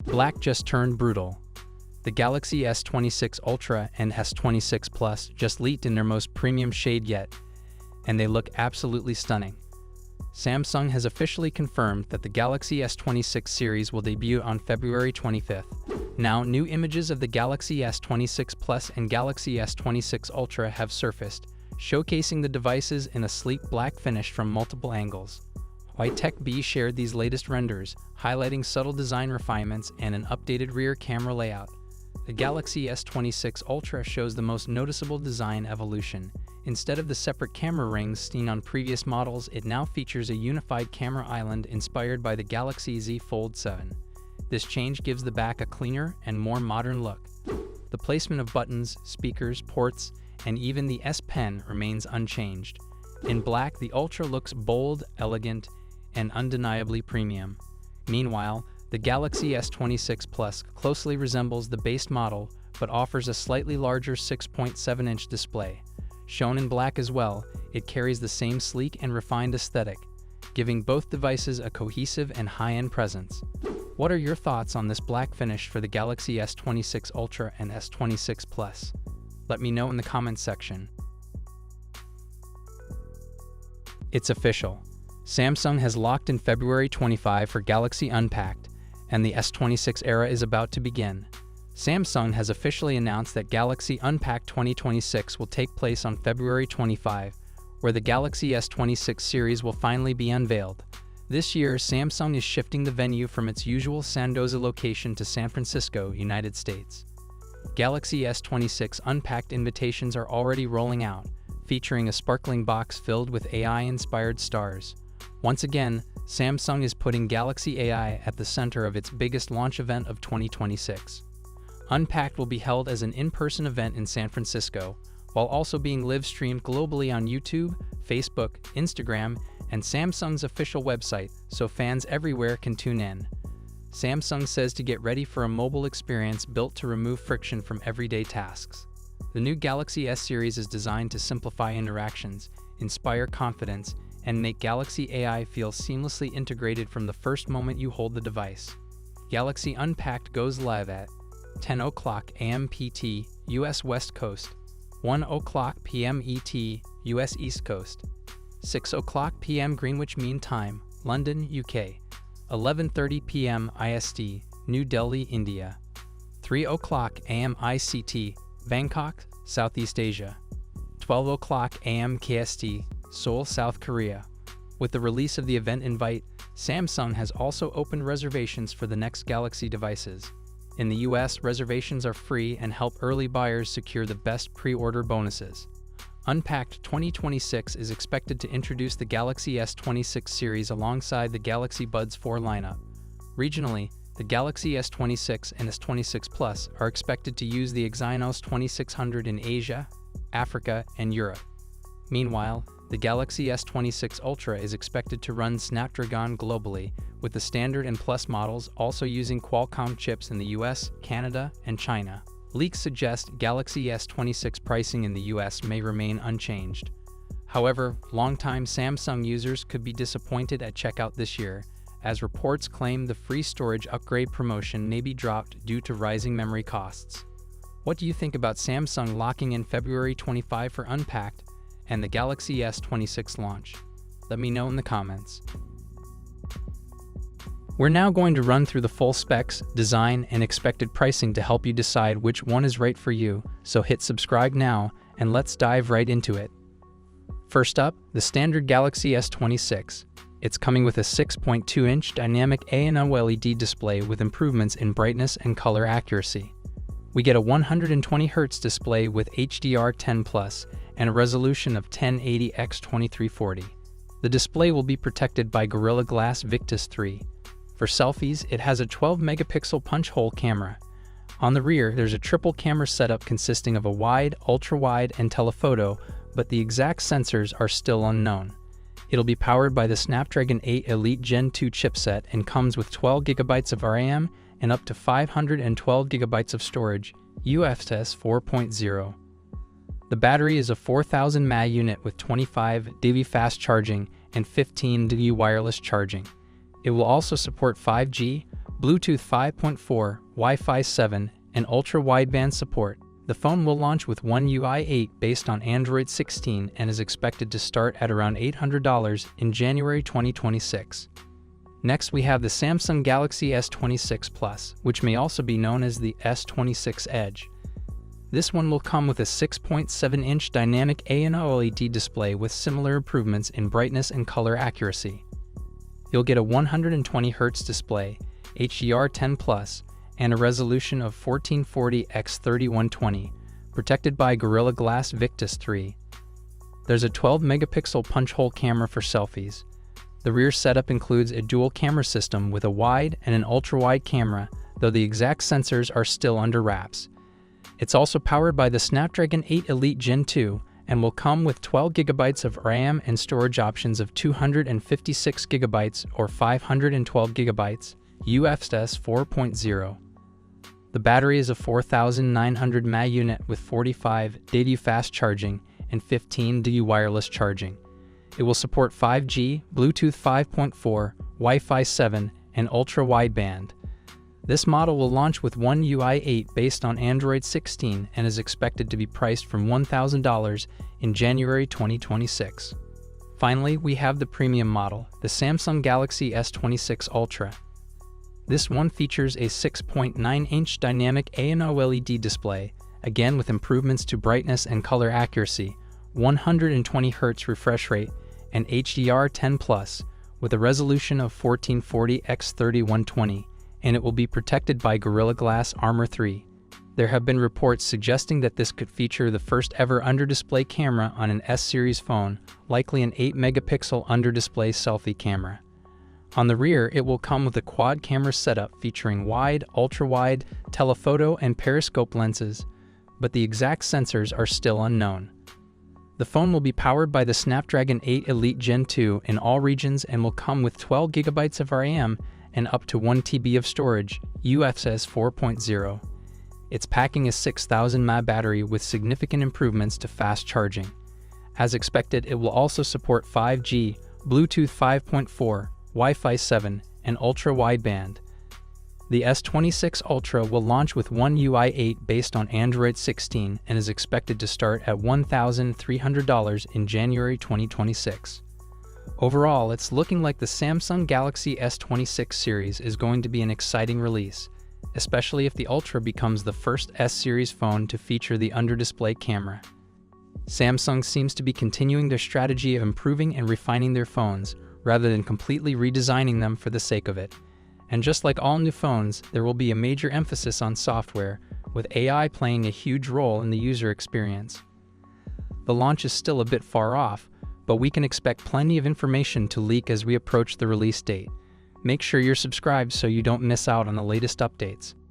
Black just turned brutal. The Galaxy S26 Ultra and S26 Plus just leaked in their most premium shade yet, and they look absolutely stunning. Samsung has officially confirmed that the Galaxy S26 series will debut on February 25th. Now, new images of the Galaxy S26 Plus and Galaxy S26 Ultra have surfaced, showcasing the devices in a sleek black finish from multiple angles. YTechB shared these latest renders, highlighting subtle design refinements and an updated rear camera layout. The Galaxy S26 Ultra shows the most noticeable design evolution. Instead of the separate camera rings seen on previous models, it now features a unified camera island inspired by the Galaxy Z Fold 7. This change gives the back a cleaner and more modern look. The placement of buttons, speakers, ports, and even the S Pen remains unchanged. In black, the Ultra looks bold, elegant, and undeniably premium. Meanwhile, the Galaxy S26 Plus closely resembles the base model but offers a slightly larger 6.7-inch display. Shown in black as well, it carries the same sleek and refined aesthetic, giving both devices a cohesive and high-end presence. What are your thoughts on this black finish for the Galaxy S26 Ultra and S26 Plus? Let me know in the comments section. It's official. Samsung has locked in February 25 for Galaxy Unpacked, and the S26 era is about to begin. Samsung has officially announced that Galaxy Unpacked 2026 will take place on February 25, where the Galaxy S26 series will finally be unveiled. This year, Samsung is shifting the venue from its usual Sandoza location to San Francisco, United States. Galaxy S26 Unpacked invitations are already rolling out, featuring a sparkling box filled with AI-inspired stars. Once again, Samsung is putting Galaxy AI at the center of its biggest launch event of 2026. Unpacked will be held as an in-person event in San Francisco, while also being live-streamed globally on YouTube, Facebook, Instagram, and Samsung's official website, so fans everywhere can tune in. Samsung says to get ready for a mobile experience built to remove friction from everyday tasks. The new Galaxy S series is designed to simplify interactions, inspire confidence, and make Galaxy AI feel seamlessly integrated from the first moment you hold the device. Galaxy Unpacked goes live at 10 o'clock a.m. PT, US West Coast, 1 o'clock p.m. ET, US East Coast, 6 o'clock p.m. Greenwich Mean Time, London, UK, 11:30 p.m. IST, New Delhi, India, 3 o'clock a.m. ICT, Bangkok, Southeast Asia, 12 o'clock a.m. KST, Seoul, South Korea. With the release of the event invite, Samsung has also opened reservations for the next Galaxy devices. In the US, reservations are free and help early buyers secure the best pre-order bonuses. Unpacked 2026 is expected to introduce the Galaxy S26 series alongside the Galaxy Buds 4 lineup. Regionally, the Galaxy S26 and S26 Plus are expected to use the Exynos 2600 in Asia, Africa, and Europe. Meanwhile, the Galaxy S26 Ultra is expected to run Snapdragon globally, with the Standard and Plus models also using Qualcomm chips in the US, Canada, and China. Leaks suggest Galaxy S26 pricing in the US may remain unchanged. However, longtime Samsung users could be disappointed at checkout this year, as reports claim the free storage upgrade promotion may be dropped due to rising memory costs. What do you think about Samsung locking in February 25 for Unpacked and the Galaxy S26 launch? Let me know in the comments. We're now going to run through the full specs, design, and expected pricing to help you decide which one is right for you, so hit subscribe now, and let's dive right into it. First up, the standard Galaxy S26. It's coming with a 6.2-inch dynamic A&OLED display with improvements in brightness and color accuracy. We get a 120Hz display with HDR10+ and a resolution of 1080x2340. The display will be protected by Gorilla Glass Victus 3. For selfies, it has a 12-megapixel punch-hole camera. On the rear, there's a triple camera setup consisting of a wide, ultra-wide, and telephoto, but the exact sensors are still unknown. It'll be powered by the Snapdragon 8 Elite Gen 2 chipset and comes with 12GB of RAM and up to 512GB of storage, UFS 4.0. The battery is a 4000 mAh unit with 25 dV fast charging and 15 dV wireless charging. It will also support 5G, Bluetooth 5.4, Wi-Fi 7, and ultra-wideband support. The phone will launch with One UI 8 based on Android 16 and is expected to start at around $800 in January 2026. Next, we have the Samsung Galaxy S26 Plus, which may also be known as the S26 Edge. This one will come with a 6.7-inch dynamic OLED display with similar improvements in brightness and color accuracy. You'll get a 120Hz display, HDR10+, and a resolution of 1440x3120, protected by Gorilla Glass Victus 3. There's a 12-megapixel punch-hole camera for selfies. The rear setup includes a dual camera system with a wide and an ultra-wide camera, though the exact sensors are still under wraps. It's also powered by the Snapdragon 8 Elite Gen 2 and will come with 12 GB of RAM and storage options of 256 GB or 512 GB, UFS 4.0. The battery is a 4,900 mAh unit with 45 DADU fast charging and 15 DADU wireless charging. It will support 5G, Bluetooth 5.4, Wi-Fi 7, and ultra-wideband. This model will launch with One UI 8 based on Android 16 and is expected to be priced from $1,000 in January 2026. Finally, we have the premium model, the Samsung Galaxy S26 Ultra. This one features a 6.9-inch dynamic OLED display, again with improvements to brightness and color accuracy, 120Hz refresh rate, and HDR10+, with a resolution of 1440x3120, and it will be protected by Gorilla Glass Armor 3. There have been reports suggesting that this could feature the first ever under-display camera on an S-series phone, likely an 8-megapixel under-display selfie camera. On the rear, it will come with a quad camera setup featuring wide, ultra-wide, telephoto, and periscope lenses, but the exact sensors are still unknown. The phone will be powered by the Snapdragon 8 Elite Gen 2 in all regions and will come with 12 GB of RAM and up to 1 TB of storage, UFS 4.0. It's packing a 6,000 mAh battery with significant improvements to fast charging. As expected, it will also support 5G, Bluetooth 5.4, Wi-Fi 7, and ultra-wideband. The S26 Ultra will launch with One UI 8 based on Android 16 and is expected to start at $1,300 in January 2026. Overall, it's looking like the Samsung Galaxy S26 series is going to be an exciting release, especially if the Ultra becomes the first S-series phone to feature the under-display camera. Samsung seems to be continuing their strategy of improving and refining their phones, rather than completely redesigning them for the sake of it. And just like all new phones, there will be a major emphasis on software, with AI playing a huge role in the user experience. The launch is still a bit far off, but we can expect plenty of information to leak as we approach the release date. Make sure you're subscribed so you don't miss out on the latest updates.